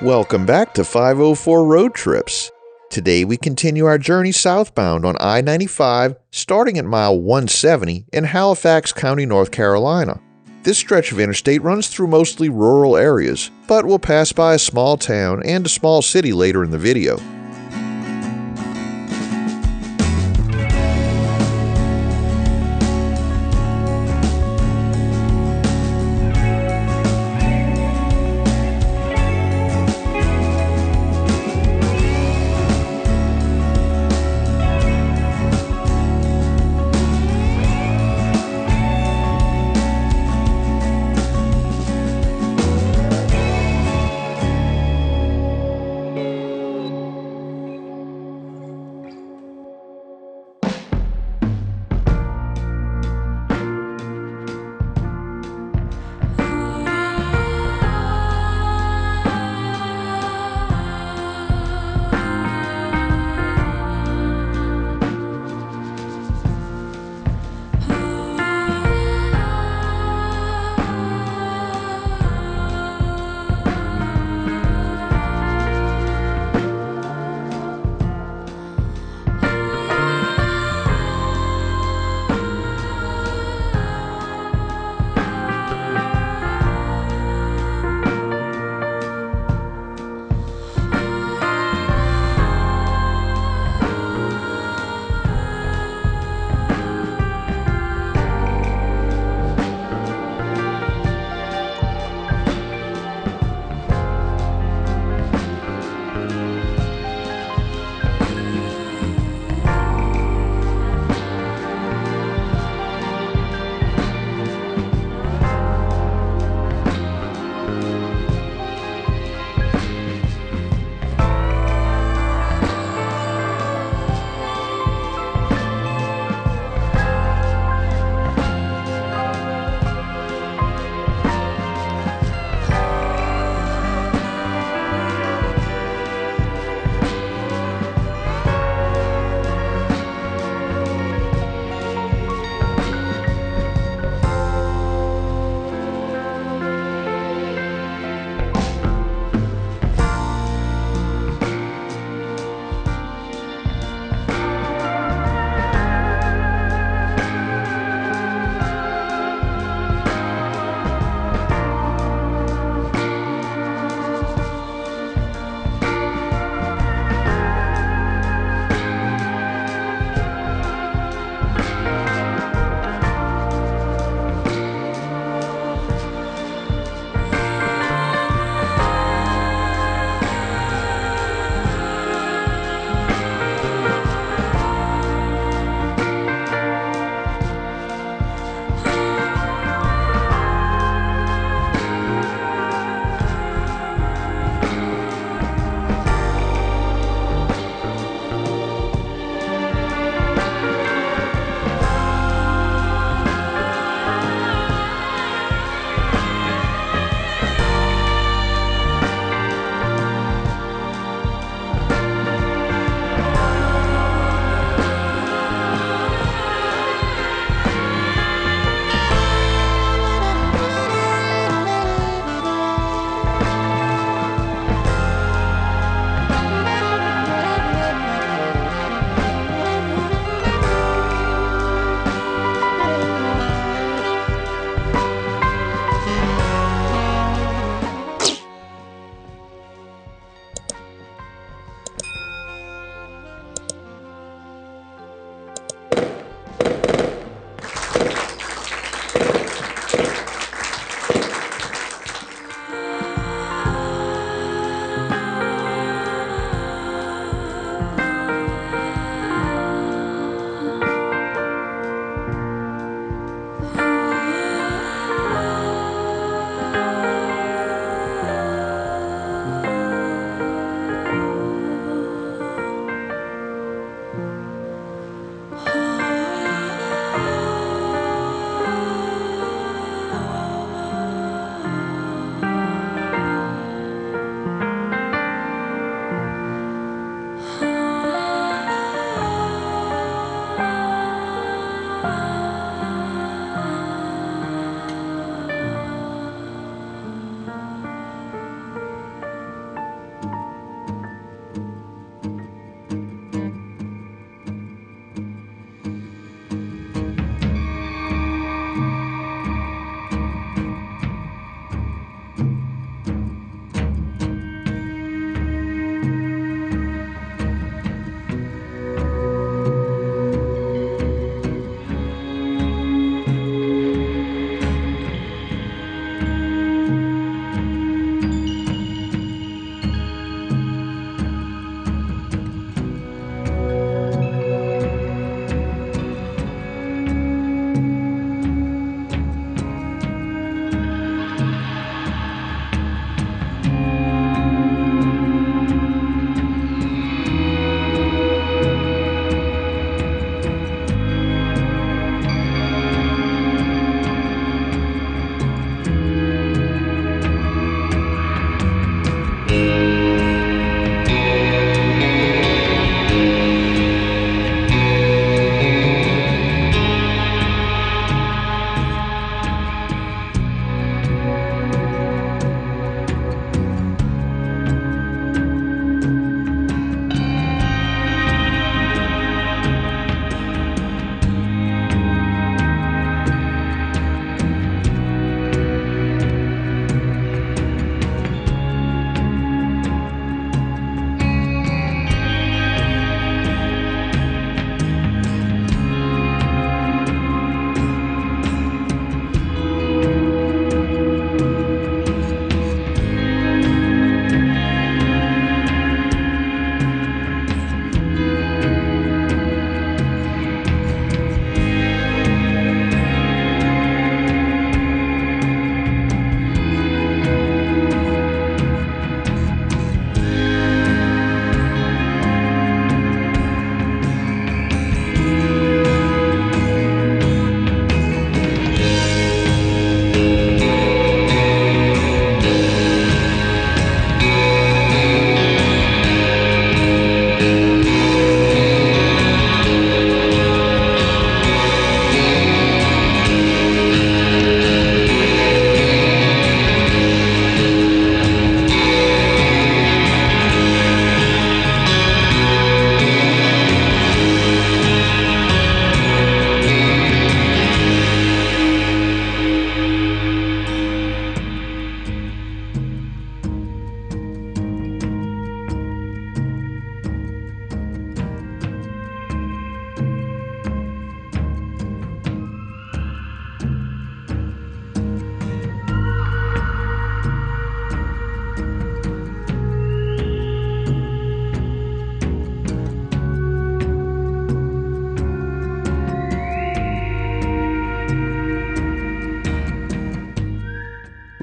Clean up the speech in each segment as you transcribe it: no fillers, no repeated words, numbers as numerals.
Welcome back to 504 Road Trips. Today we continue our journey southbound on I-95, starting at mile 170 in Halifax County, North Carolina. This stretch of interstate runs through mostly rural areas, but we'll pass by a small town and a small city later in the video.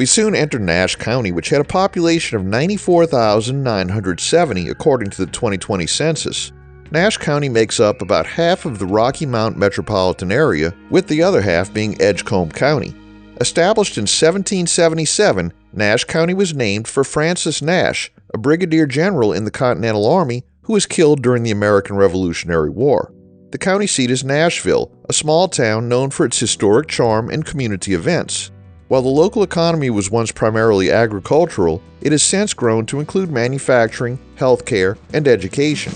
We soon entered Nash County, which had a population of 94,970 according to the 2020 census. Nash County makes up about half of the Rocky Mount metropolitan area, with the other half being Edgecombe County. Established in 1777, Nash County was named for Francis Nash, a brigadier general in the Continental Army who was killed during the American Revolutionary War. The county seat is Nashville, a small town known for its historic charm and community events. While the local economy was once primarily agricultural, it has since grown to include manufacturing, healthcare, and education.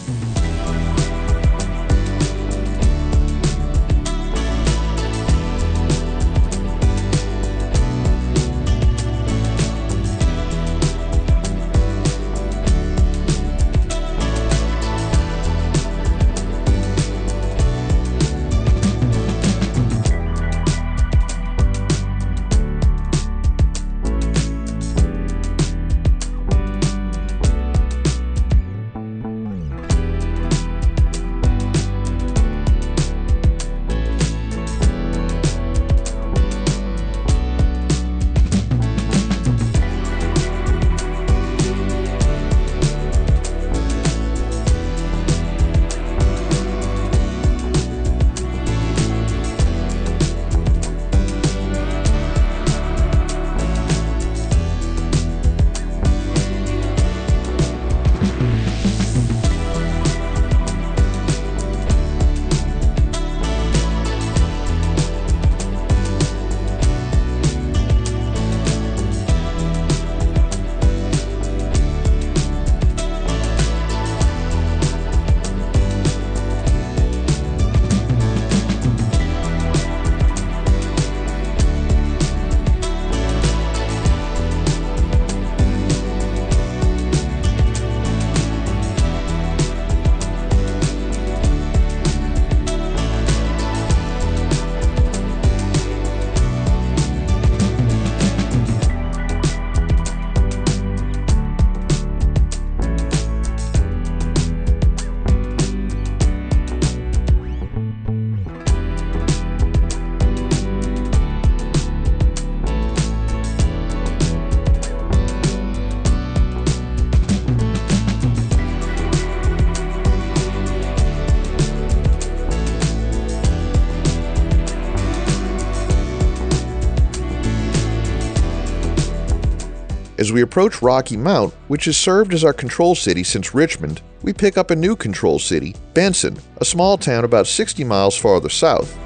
As we approach Rocky Mount, which has served as our control city since Richmond, we pick up a new control city, Benson, a small town about 60 miles farther south.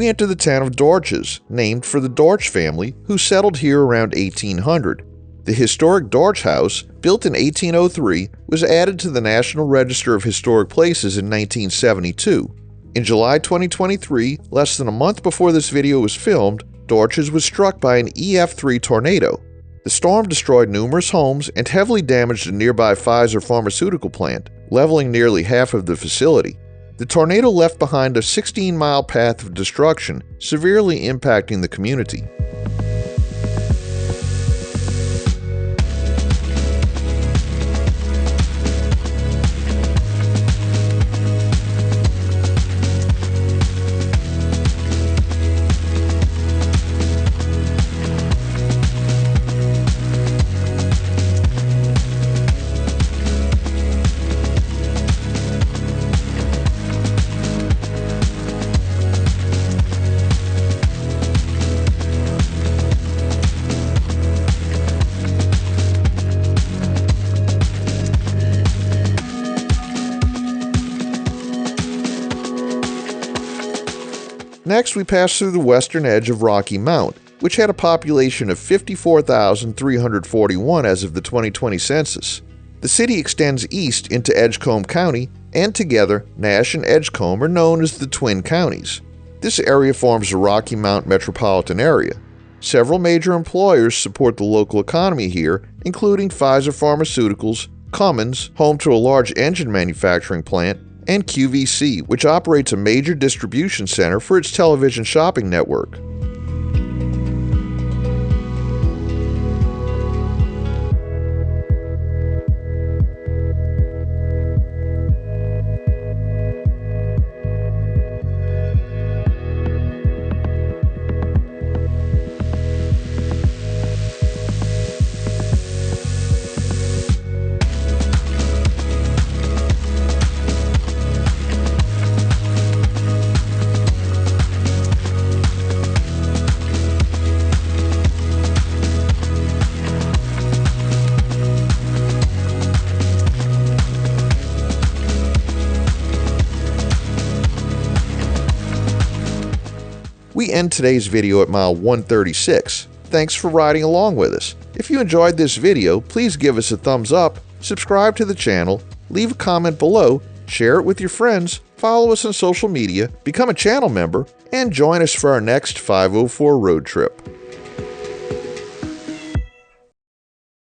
We enter the town of Dorches, named for the Dorch family who settled here around 1800. The historic Dorch House, built in 1803, was added to the National Register of Historic Places in 1972. In July 2023, less than a month before this video was filmed, Dorches was struck by an EF3 tornado. The storm destroyed numerous homes and heavily damaged a nearby Pfizer pharmaceutical plant, leveling nearly half of the facility. The tornado left behind a 16-mile path of destruction, severely impacting the community. Next, we pass through the western edge of Rocky Mount, which had a population of 54,341 as of the 2020 census. The city extends east into Edgecombe County, and together, Nash and Edgecombe are known as the Twin Counties. This area forms the Rocky Mount metropolitan area. Several major employers support the local economy here, including Pfizer Pharmaceuticals, Cummins, home to a large engine manufacturing plant, and QVC, which operates a major distribution center for its television shopping network. We end today's video at mile 136. Thanks for riding along with us. If you enjoyed this video, please give us a thumbs up, subscribe to the channel, leave a comment below, share it with your friends, follow us on social media, become a channel member, and join us for our next 504 road trip.